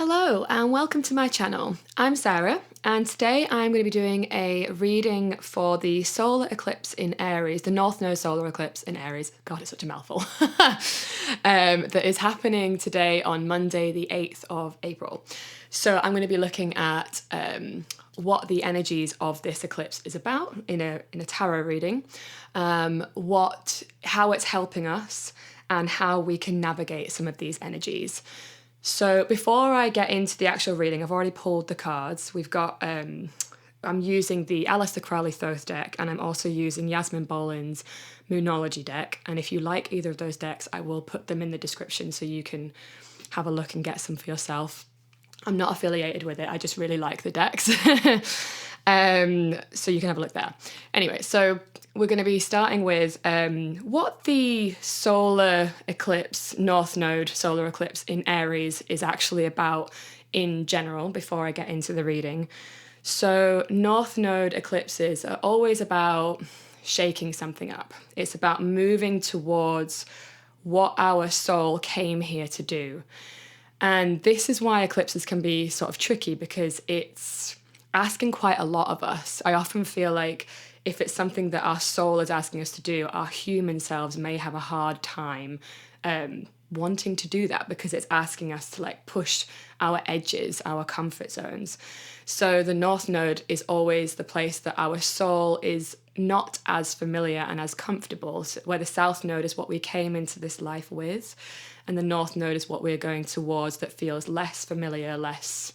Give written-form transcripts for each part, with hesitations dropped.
Hello and welcome to my channel. I'm Sarah and today I'm going to be doing a reading for the solar eclipse in Aries, the North Node solar eclipse in Aries. God, it's such a mouthful. That is happening today on Monday the 8th of April. So I'm going to be looking at what the energies of this eclipse is about in a tarot reading, how it's helping us and how we can navigate some of these energies. So before I get into the actual reading, I've already pulled the cards. We've got, I'm using the Aleister Crowley Thoth deck, and I'm also using Yasmin Boland's Moonology deck. And if you like either of those decks, I will put them in the description so you can have a look and get some for yourself. I'm not affiliated with it, I just really like the decks. So you can have a look there. Anyway, so we're going to be starting with what the solar eclipse, North Node solar eclipse in Aries is actually about in general before I get into the reading. So North Node eclipses are always about shaking something up. It's about moving towards what our soul came here to do. And this is why eclipses can be sort of tricky because it's asking quite a lot of us. I often feel like if it's something that our soul is asking us to do, our human selves may have a hard time wanting to do that because it's asking us to like push our edges, our comfort zones. So the North Node is always the place that our soul is not as familiar and as comfortable, where the South Node is what we came into this life with, and the North Node is what we're going towards that feels less familiar, less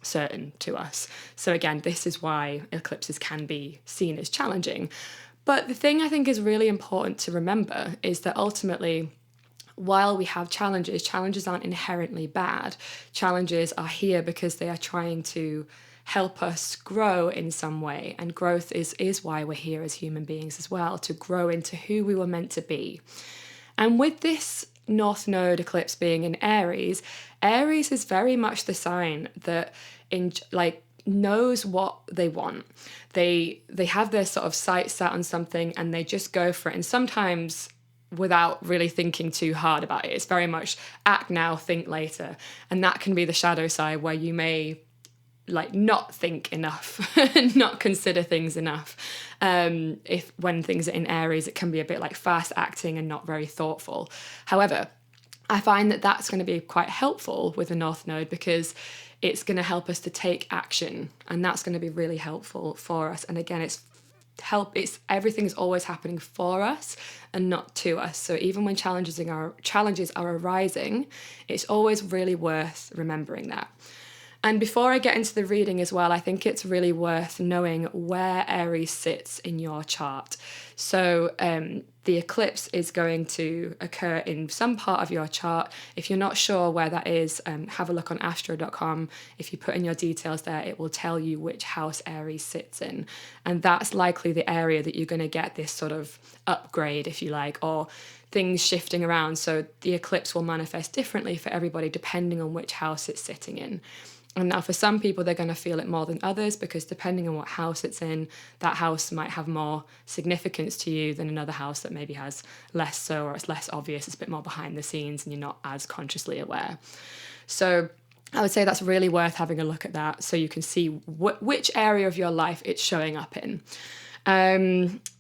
certain to us. So again, this is why eclipses can be seen as challenging. But the thing I think is really important to remember is that ultimately, while we have challenges aren't inherently bad. Challenges are here because they are trying to help us grow in some way. And growth is why we're here as human beings as well, to grow into who we were meant to be. And with this North Node eclipse being in Aries, Aries is very much the sign that knows what they want. They have their sort of sights set on something and they just go for it. And sometimes without really thinking too hard about it. It's very much act now, think later. And that can be the shadow side where you may not think enough, not consider things enough. When things are in Aries, it can be a bit like fast acting and not very thoughtful. However, I find that that's going to be quite helpful with the North Node because it's going to help us to take action, and that's going to be really helpful for us. And again, it's everything is always happening for us and not to us. So even when challenges are arising, it's always really worth remembering that. And before I get into the reading as well, I think it's really worth knowing where Aries sits in your chart. So the eclipse is going to occur in some part of your chart. If you're not sure where that is, have a look on astro.com. If you put in your details there, it will tell you which house Aries sits in. And that's likely the area that you're going to get this sort of upgrade, if you like, or things shifting around. So the eclipse will manifest differently for everybody depending on which house it's sitting in. And now for some people, they're going to feel it more than others because depending on what house it's in, that house might have more significance to you than another house that maybe has less so, or it's less obvious, it's a bit more behind the scenes and you're not as consciously aware. So I would say that's really worth having a look at that so you can see which area of your life it's showing up in.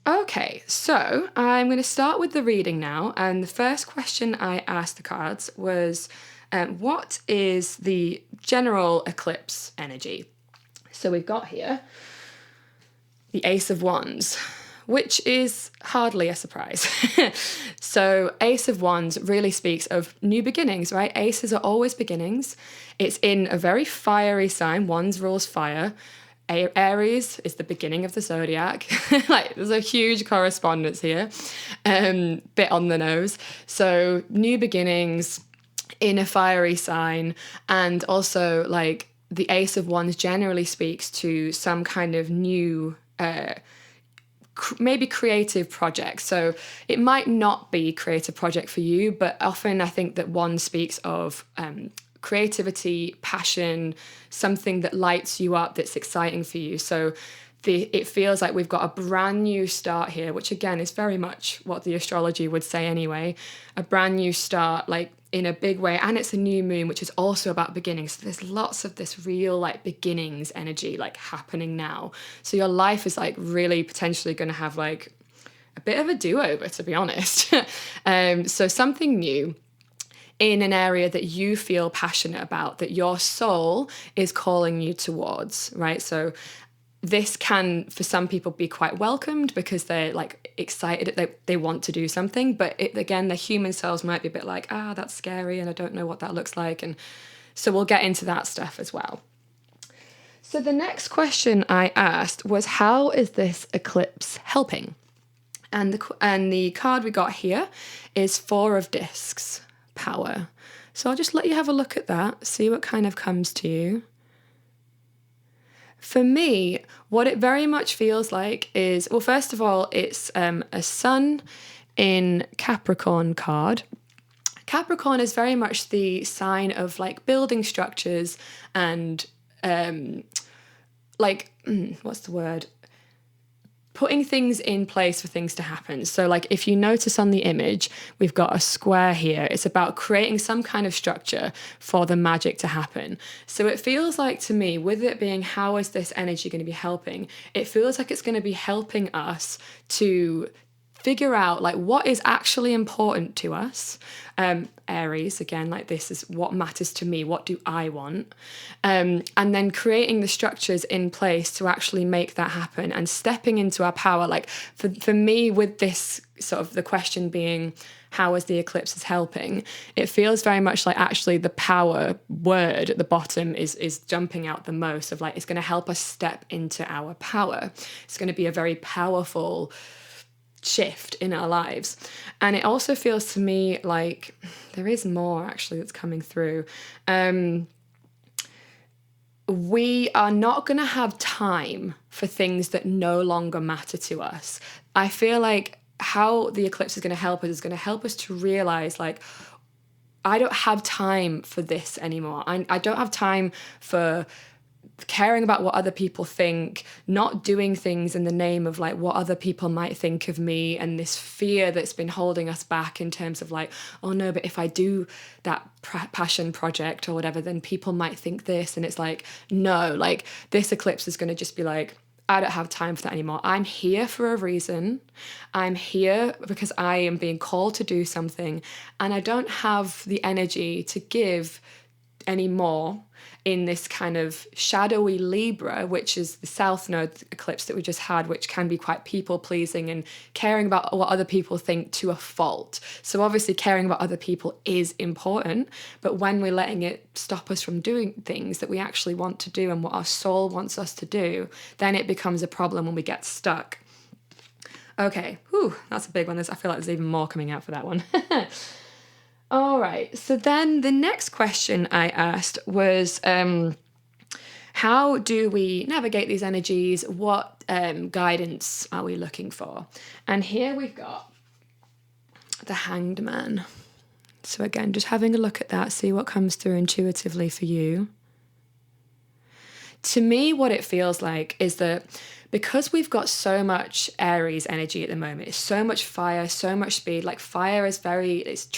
Okay, so I'm going to start with the reading now. And the first question I asked the cards was, what is the general eclipse energy? So we've got here the Ace of Wands, which is hardly a surprise. So Ace of Wands really speaks of new beginnings, right? Aces are always beginnings. It's in a very fiery sign. Wands rules fire. Aries is the beginning of the zodiac. There's a huge correspondence here, bit on the nose. So new beginnings in a fiery sign, and also the Ace of Wands generally speaks to some kind of new maybe creative project. So it might not be a creative project for you, but often I think that one speaks of creativity, passion, something that lights you up, that's exciting for you. So it feels like we've got a brand new start here, which again is very much what the astrology would say anyway. A brand new start, like in a big way, and it's a new moon, which is also about beginnings. So there's lots of this real like beginnings energy like happening now. So your life is like really potentially going to have like a bit of a do-over, to be honest. So something new in an area that you feel passionate about, that your soul is calling you towards, right? So this can, for some people, be quite welcomed because they're like excited, they want to do something. But again, the human selves might be a bit like, that's scary and I don't know what that looks like. And so we'll get into that stuff as well. So the next question I asked was, how is this eclipse helping? And the card we got here is 4 of Discs, power. So I'll just let you have a look at that, see what kind of comes to you. For me, what it very much feels like is, well, first of all, it's a sun in Capricorn card. Capricorn is very much the sign of like building structures and what's the word? Putting things in place for things to happen. So like if you notice on the image, we've got a square here. It's about creating some kind of structure for the magic to happen. So it feels like to me, with it being how is this energy going to be helping, it feels like it's going to be helping us to figure out like what is actually important to us. Aries, again, like this is what matters to me, what do I want? And then creating the structures in place to actually make that happen and stepping into our power. Like for me, with this sort of the question being, how is the eclipse is helping? It feels very much like actually the power word at the bottom is jumping out the most, of like, it's going to help us step into our power. It's going to be a very powerful shift in our lives. And it also feels to me like there is more actually that's coming through. We are not going to have time for things that no longer matter to us. I feel like how the eclipse is going to help us is going to help us to realize like, I don't have time for this anymore. I don't have time for caring about what other people think, not doing things in the name of like what other people might think of me, and this fear that's been holding us back in terms of like, oh no, but if I do that passion project or whatever, then people might think this. And it's like, no, like this eclipse is going to just be like, I don't have time for that anymore. I'm here for a reason. I'm here because I am being called to do something, and I don't have the energy to give anymore in this kind of shadowy Libra, which is the South Node eclipse that we just had, which can be quite people-pleasing and caring about what other people think to a fault. So obviously caring about other people is important, but when we're letting it stop us from doing things that we actually want to do and what our soul wants us to do, then it becomes a problem when we get stuck. Okay, that's a big one. I feel like there's even more coming out for that one. All right, so then the next question I asked was, how do we navigate these energies? What guidance are we looking for? And here we've got the Hanged Man. So again, just having a look at that, see what comes through intuitively for you. To me, what it feels like is that because we've got so much Aries energy at the moment, it's so much fire, so much speed. Like fire is it's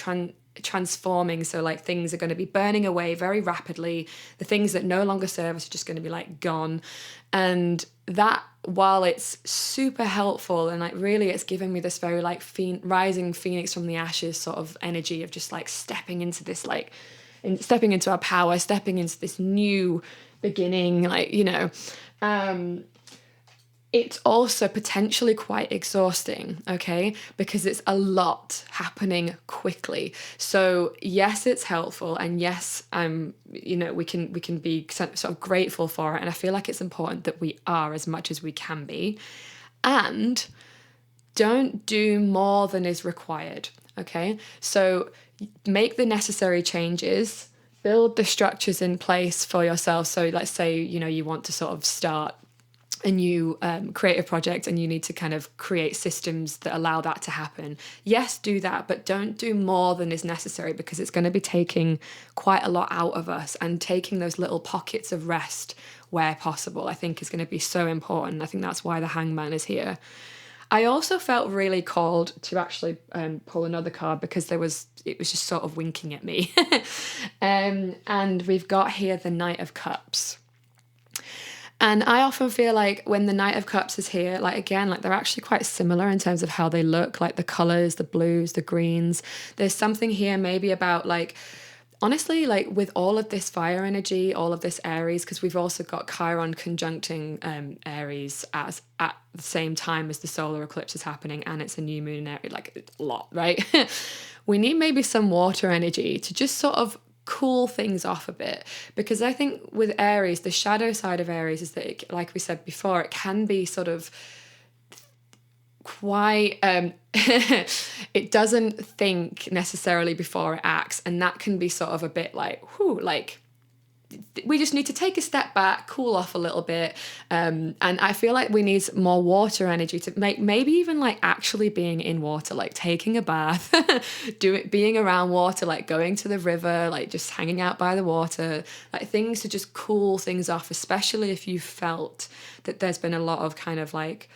transforming, so like things are going to be burning away very rapidly. The things that no longer serve us are just going to be like gone. And that, while it's super helpful and like really it's giving me this very like rising phoenix from the ashes sort of energy of just like stepping into this like stepping into our power, stepping into this new beginning, like, you know, it's also potentially quite exhausting, okay? Because it's a lot happening quickly. So yes, it's helpful, and yes, you know, we can be sort of grateful for it, and I feel like it's important that we are as much as we can be, and don't do more than is required, okay? So make the necessary changes, build the structures in place for yourself. So let's say, you know, you want to sort of start a new creative project and you need to kind of create systems that allow that to happen. Yes, do that, but don't do more than is necessary, because it's going to be taking quite a lot out of us, and taking those little pockets of rest where possible, I think, is going to be so important. I think that's why the Hangman is here. I also felt really called to actually pull another card because it was just sort of winking at me. And we've got here the Knight of Cups. And I often feel like when the Knight of Cups is here, like again, like they're actually quite similar in terms of how they look, like the colours, the blues, the greens. There's something here maybe about like, honestly, like with all of this fire energy, all of this Aries, because we've also got Chiron conjuncting Aries at the same time as the solar eclipse is happening, and it's a new moon in Aries, like a lot, right? We need maybe some water energy to just sort of cool things off a bit, because I think with Aries, the shadow side of Aries is that it, like we said before, it can be sort of quite it doesn't think necessarily before it acts, and that can be sort of a bit like whoo, like we just need to take a step back, cool off a little bit, and I feel like we need more water energy to make, maybe even like actually being in water, like taking a bath, being around water, like going to the river, like just hanging out by the water, like things to just cool things off, especially if you felt that there's been a lot of kind of like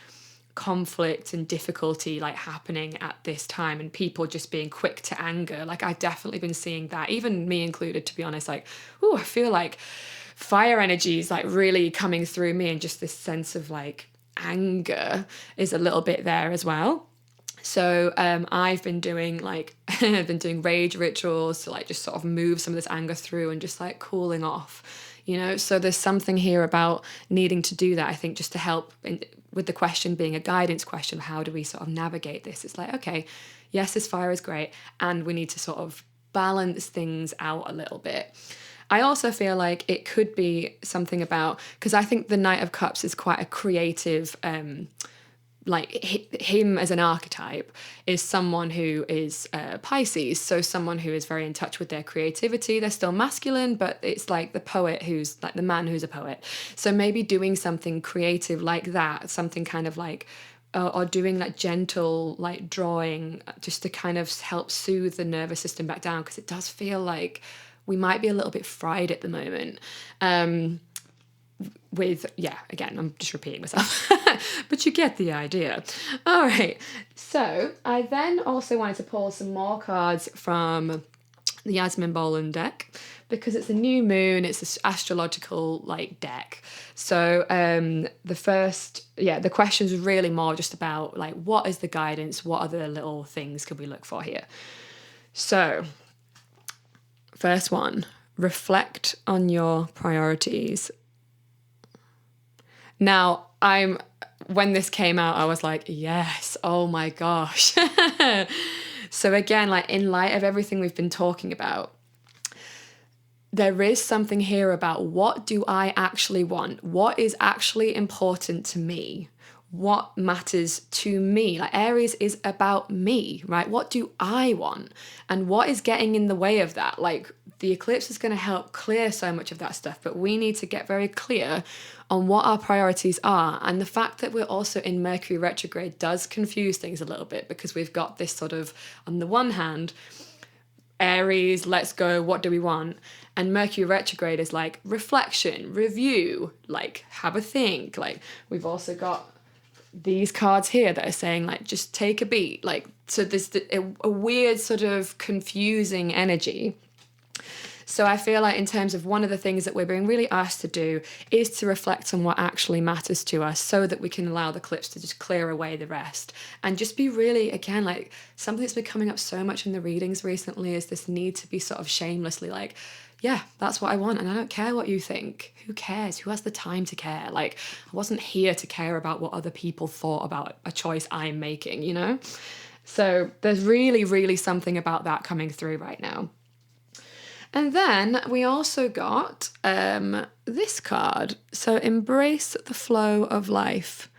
conflict and difficulty like happening at this time, and people just being quick to anger. Like I've definitely been seeing that, even me included, to be honest. Like, oh, I feel like fire energy is like really coming through me, and just this sense of like anger is a little bit there as well. So I've been doing like I've been doing rage rituals to like just sort of move some of this anger through and just like cooling off, you know. So there's something here about needing to do that, I think, just to help with the question being a guidance question. How do we sort of navigate this? It's like, okay, yes, this fire is great, and we need to sort of balance things out a little bit. I also feel like it could be something about, because I think the Knight of Cups is quite a creative, like him as an archetype is someone who is Pisces, so someone who is very in touch with their creativity. They're still masculine, but it's like the poet who's like the man who's a poet. So maybe doing something creative like that, something kind of like or doing like gentle like drawing, just to kind of help soothe the nervous system back down, because it does feel like we might be a little bit fried at the moment. With, yeah, again, I'm just repeating myself, but you get the idea. All right, so I then also wanted to pull some more cards from the Yasmin Boland deck, because it's a new moon, it's an astrological like deck. So the question's really more just about like, what is the guidance, what other little things could we look for here? So first one, reflect on your priorities. Now, when this came out, I was like, yes, oh my gosh. So again, like in light of everything we've been talking about, there is something here about, what do I actually want? What is actually important to me? What matters to me? Like Aries is about me, right? What do I want? And what is getting in the way of that? Like the eclipse is going to help clear so much of that stuff, but we need to get very clear on what our priorities are. And the fact that we're also in Mercury retrograde does confuse things a little bit, because we've got this sort of, on the one hand, Aries, let's go, what do we want? And Mercury retrograde is like reflection, review, like have a think. Like we've also got these cards here that are saying like, just take a beat. Like, so there's a weird sort of confusing energy. So I feel like in terms of one of the things that we're being really asked to do is to reflect on what actually matters to us, so that we can allow the eclipse to just clear away the rest. And just be really, again, like something that's been coming up so much in the readings recently is this need to be sort of shamelessly like, yeah, that's what I want, and I don't care what you think. Who cares? Who has the time to care? Like, I wasn't here to care about what other people thought about a choice I'm making, you know? So there's really, really something about that coming through right now. And then we also got this card. So embrace the flow of life.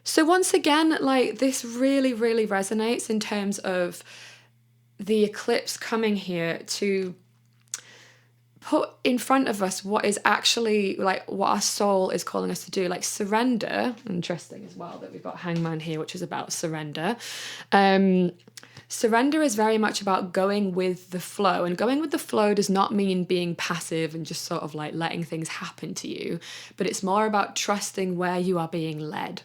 So once again, like this really, really resonates in terms of the eclipse coming here to put in front of us what is actually like what our soul is calling us to do, like surrender. Interesting as well that we've got Hangman here, which is about surrender. Surrender is very much about going with the flow, and going with the flow does not mean being passive and just sort of like letting things happen to you, but it's more about trusting where you are being led.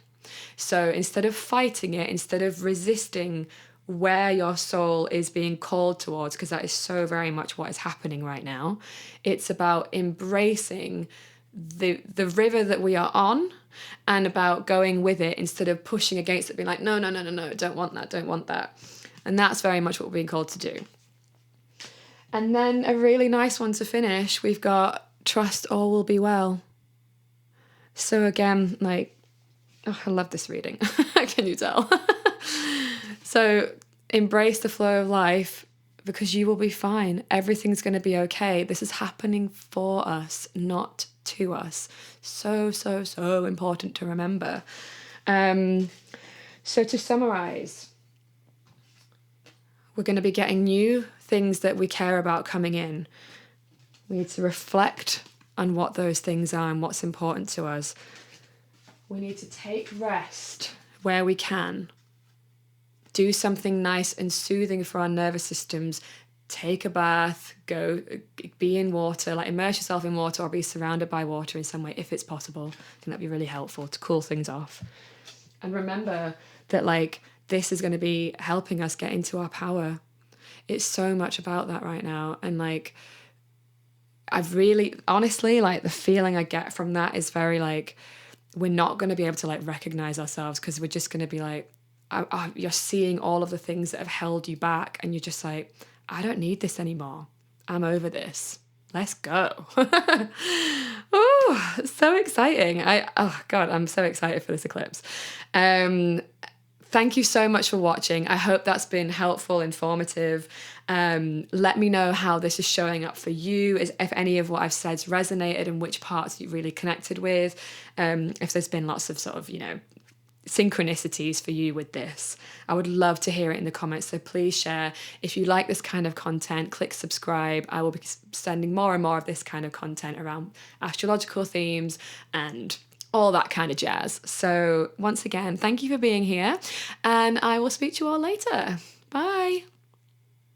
So instead of fighting it, instead of resisting where your soul is being called towards, because that is so very much what is happening right now, it's about embracing the river that we are on and about going with it instead of pushing against it, being like, no, don't want that, don't want that. And that's very much what we're being called to do. And then a really nice one to finish, we've got trust all will be well. So again, like, oh, I love this reading. Can you tell? So embrace the flow of life because you will be fine. Everything's going to be okay. This is happening for us, not to us. So, so, so important to remember. So to summarize, we're going to be getting new things that we care about coming in. We need to reflect on what those things are and what's important to us. We need to take rest where we can. Do something nice and soothing for our nervous systems. Take a bath, go be in water, like immerse yourself in water or be surrounded by water in some way if it's possible. I think that'd be really helpful to cool things off. And remember that like this is going to be helping us get into our power. It's so much about that right now. And like I've really, honestly, like the feeling I get from that is very like we're not going to be able to like recognize ourselves because we're just going to be like, you're seeing all of the things that have held you back and you're just like, I don't need this anymore. I'm over this. Let's go. Oh, so exciting. Oh God, I'm so excited for this eclipse. Thank you so much for watching. I hope that's been helpful, informative. Let me know how this is showing up for you, if any of what I've said resonated and which parts you really connected with. If there's been lots of sort of, synchronicities for you with this. I would love to hear it in the comments, so please share. If you like this kind of content, click subscribe. I will be sending more and more of this kind of content around astrological themes and all that kind of jazz. So once again, thank you for being here and I will speak to you all later. Bye.